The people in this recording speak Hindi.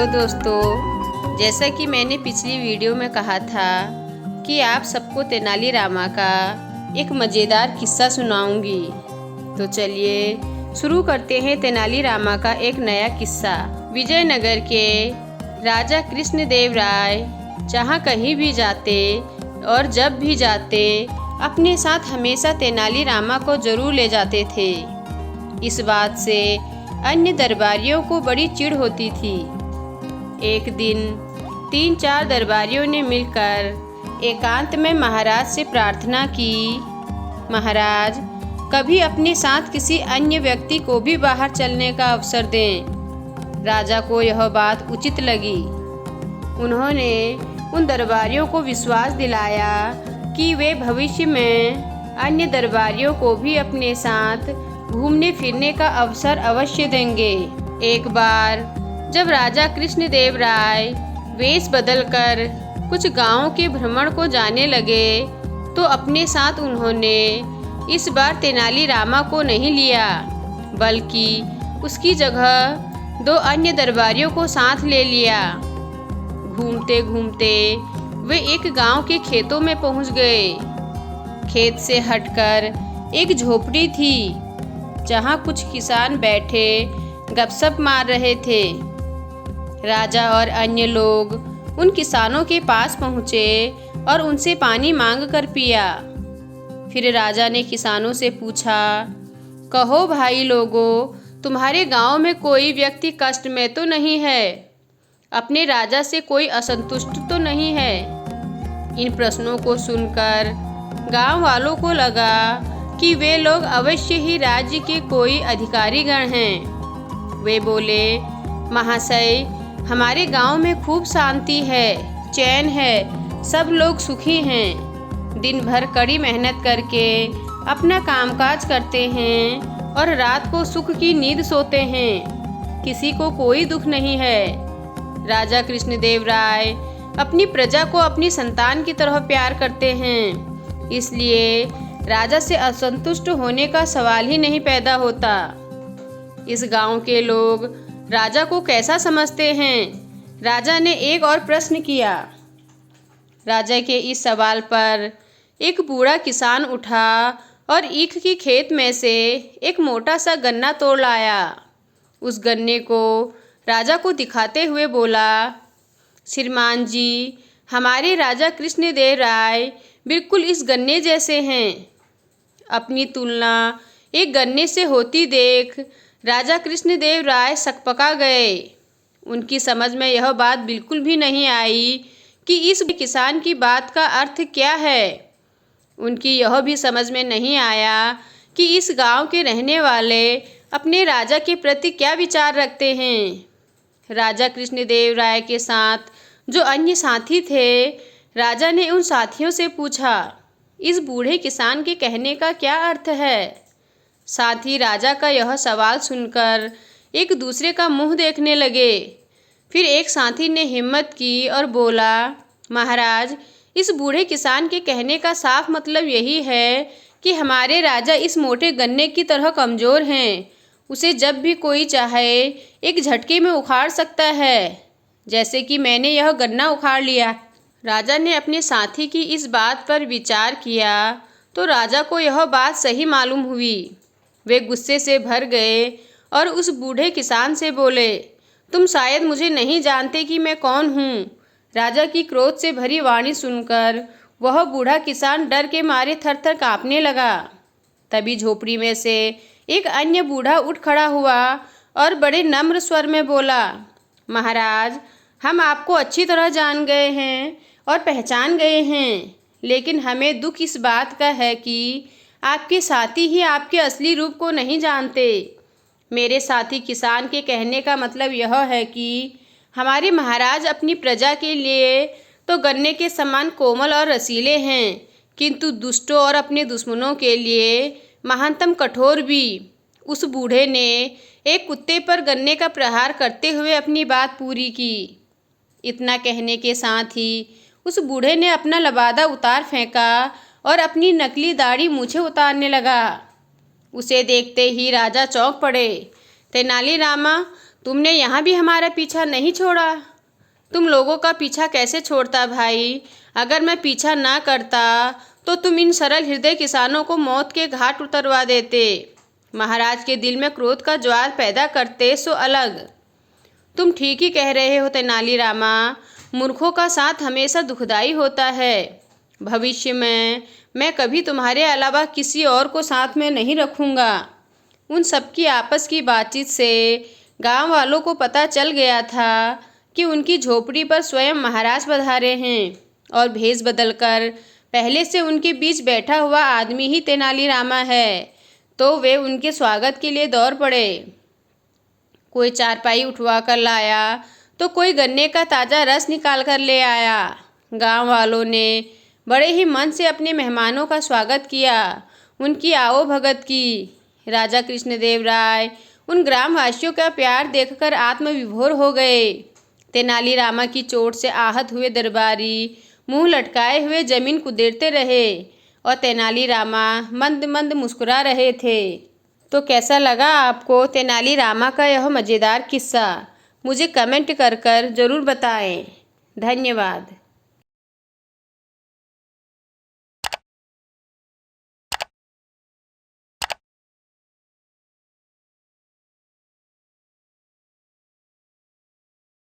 हेलो दोस्तों, जैसा कि मैंने पिछली वीडियो में कहा था कि आप सबको तेनालीरामा का एक मज़ेदार किस्सा सुनाऊंगी। तो चलिए शुरू करते हैं तेनालीरामा का एक नया किस्सा। विजयनगर के राजा कृष्णदेव राय जहाँ कहीं भी जाते और जब भी जाते अपने साथ हमेशा तेनालीरामा को जरूर ले जाते थे। इस बात से अन्य दरबारियों को बड़ी चिढ़ होती थी। एक दिन 3-4 दरबारियों ने मिलकर एकांत में महाराज से प्रार्थना की, महाराज कभी अपने साथ किसी अन्य व्यक्ति को भी बाहर चलने का अवसर दें। राजा को यह बात उचित लगी। उन्होंने उन दरबारियों को विश्वास दिलाया कि वे भविष्य में अन्य दरबारियों को भी अपने साथ घूमने फिरने का अवसर अवश्य देंगे। एक बार जब राजा कृष्णदेव राय वेश बदलकर कुछ गांवों के भ्रमण को जाने लगे तो अपने साथ उन्होंने इस बार तेनालीरामा को नहीं लिया, बल्कि उसकी जगह 2 अन्य दरबारियों को साथ ले लिया। घूमते घूमते वे एक गांव के खेतों में पहुंच गए। खेत से हटकर एक झोपड़ी थी जहां कुछ किसान बैठे गपशप मार रहे थे। राजा और अन्य लोग उन किसानों के पास पहुंचे और उनसे पानी मांग कर पिया। फिर राजा ने किसानों से पूछा, कहो भाई लोगों, तुम्हारे गांव में कोई व्यक्ति कष्ट में तो नहीं है? अपने राजा से कोई असंतुष्ट तो नहीं है? इन प्रश्नों को सुनकर गांव वालों को लगा कि वे लोग अवश्य ही राज्य के कोई अधिकारीगण हैं। वे बोले, महाशय, हमारे गांव में खूब शांति है, चैन है, सब लोग सुखी हैं। दिन भर कड़ी मेहनत करके अपना कामकाज करते हैं और रात को सुख की नींद सोते हैं। किसी को कोई दुख नहीं है। राजा कृष्णदेव राय अपनी प्रजा को अपनी संतान की तरह प्यार करते हैं, इसलिए राजा से असंतुष्ट होने का सवाल ही नहीं पैदा होता। इस गांव के लोग राजा को कैसा समझते हैं? राजा ने एक और प्रश्न किया। राजा के इस सवाल पर एक बूढ़ा किसान उठा और ईख की खेत में से एक मोटा सा गन्ना तोड़ लाया। उस गन्ने को राजा को दिखाते हुए बोला, श्रीमान जी, हमारे राजा कृष्णदेव राय बिल्कुल इस गन्ने जैसे हैं। अपनी तुलना एक गन्ने से होती देख राजा कृष्णदेव राय सकपका गए। उनकी समझ में यह बात बिल्कुल भी नहीं आई कि इस किसान की बात का अर्थ क्या है। उनकी यह भी समझ में नहीं आया कि इस गांव के रहने वाले अपने राजा के प्रति क्या विचार रखते हैं। राजा कृष्णदेव राय के साथ जो अन्य साथी थे, राजा ने उन साथियों से पूछा, इस बूढ़े किसान के कहने का क्या अर्थ है? साथी राजा का यह सवाल सुनकर एक दूसरे का मुंह देखने लगे। फिर एक साथी ने हिम्मत की और बोला, महाराज, इस बूढ़े किसान के कहने का साफ मतलब यही है कि हमारे राजा इस मोटे गन्ने की तरह कमज़ोर हैं। उसे जब भी कोई चाहे एक झटके में उखाड़ सकता है, जैसे कि मैंने यह गन्ना उखाड़ लिया। राजा ने अपने साथी की इस बात पर विचार किया तो राजा को यह बात सही मालूम हुई। वे गुस्से से भर गए और उस बूढ़े किसान से बोले, तुम शायद मुझे नहीं जानते कि मैं कौन हूँ। राजा की क्रोध से भरी वाणी सुनकर वह बूढ़ा किसान डर के मारे थर-थर काँपने लगा। तभी झोपड़ी में से एक अन्य बूढ़ा उठ खड़ा हुआ और बड़े नम्र स्वर में बोला, महाराज, हम आपको अच्छी तरह जान गए हैं और पहचान गए हैं, लेकिन हमें दुख इस बात का है कि आपके साथी ही आपके असली रूप को नहीं जानते। मेरे साथी किसान के कहने का मतलब यह है कि हमारे महाराज अपनी प्रजा के लिए तो गन्ने के समान कोमल और रसीले हैं, किंतु दुष्टों और अपने दुश्मनों के लिए महानतम कठोर भी। उस बूढ़े ने एक कुत्ते पर गन्ने का प्रहार करते हुए अपनी बात पूरी की। इतना कहने के साथ ही उस बूढ़े ने अपना लबादा उतार फेंका और अपनी नकली दाढ़ी मूछें उतारने लगा। उसे देखते ही राजा चौंक पड़े। तेनालीरामा, तुमने यहाँ भी हमारा पीछा नहीं छोड़ा। तुम लोगों का पीछा कैसे छोड़ता भाई? अगर मैं पीछा ना करता तो तुम इन सरल हृदय किसानों को मौत के घाट उतरवा देते। महाराज के दिल में क्रोध का ज्वार पैदा करते सो अलग। तुम ठीक ही कह रहे हो तेनालीरामा। मूर्खों का साथ हमेशा दुखदाई होता है। भविष्य में मैं कभी तुम्हारे अलावा किसी और को साथ में नहीं रखूँगा। उन सबकी आपस की बातचीत से गांव वालों को पता चल गया था कि उनकी झोपड़ी पर स्वयं महाराज पधारे हैं और भेष बदलकर पहले से उनके बीच बैठा हुआ आदमी ही तेनालीरामा है। तो वे उनके स्वागत के लिए दौड़ पड़े। कोई चारपाई उठवा कर लाया तो कोई गन्ने का ताज़ा रस निकाल कर ले आया। गांव वालों ने बड़े ही मन से अपने मेहमानों का स्वागत किया, उनकी आओ भगत की। राजा कृष्णदेव राय उन ग्रामवासियों का प्यार देखकर आत्मविभोर हो गए। तेनालीरामा की चोट से आहत हुए दरबारी मुंह लटकाए हुए जमीन कुदेरते रहे और तेनालीरामा मंद मंद मुस्कुरा रहे थे। तो कैसा लगा आपको तेनालीरामा का यह मज़ेदार किस्सा? मुझे कमेंट कर ज़रूर बताएं। धन्यवाद।